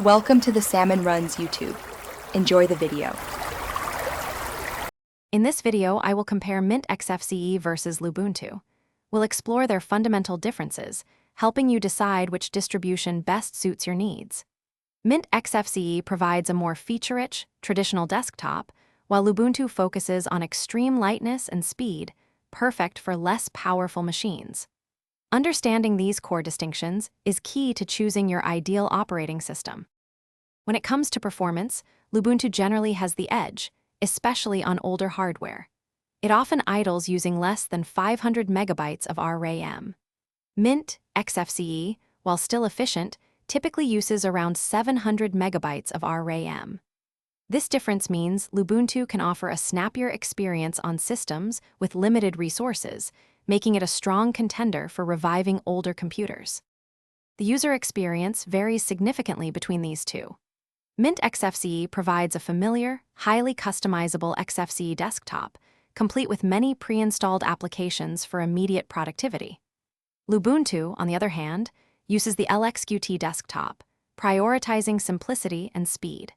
Welcome to the Salmon Runs YouTube. Enjoy the video. In this video, I will compare Mint Xfce versus Lubuntu. We'll explore their fundamental differences, helping you decide which distribution best suits your needs. Mint Xfce provides a more feature-rich, traditional desktop, while Lubuntu focuses on extreme lightness and speed, perfect for less powerful machines. Understanding these core distinctions is key to choosing your ideal operating system. When it comes to performance, Lubuntu generally has the edge, especially on older hardware. It often idles using less than 500 megabytes of RAM. Mint Xfce, while still efficient, typically uses around 700 megabytes of RAM. This difference means Lubuntu can offer a snappier experience on systems with limited resources, making it a strong contender for reviving older computers. The user experience varies significantly between these two. Mint Xfce provides a familiar, highly customizable Xfce desktop, complete with many pre-installed applications for immediate productivity. Lubuntu, on the other hand, uses the LXQT desktop, prioritizing simplicity and speed.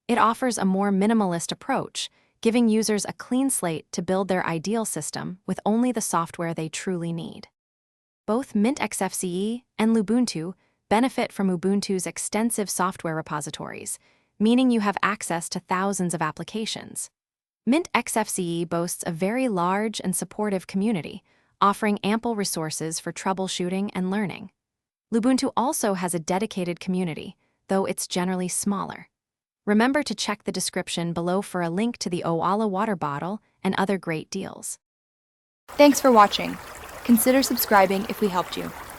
It offers a more minimalist approach, giving users a clean slate to build their ideal system with only the software they truly need. Both Mint Xfce and Lubuntu benefit from Ubuntu's extensive software repositories, meaning you have access to thousands of applications. Mint Xfce boasts a very large and supportive community, offering ample resources for troubleshooting and learning. Lubuntu also has a dedicated community, though it's generally smaller. Remember to check the description below for a link to the Owala water bottle and other great deals. Thanks for watching. Consider subscribing if we helped you.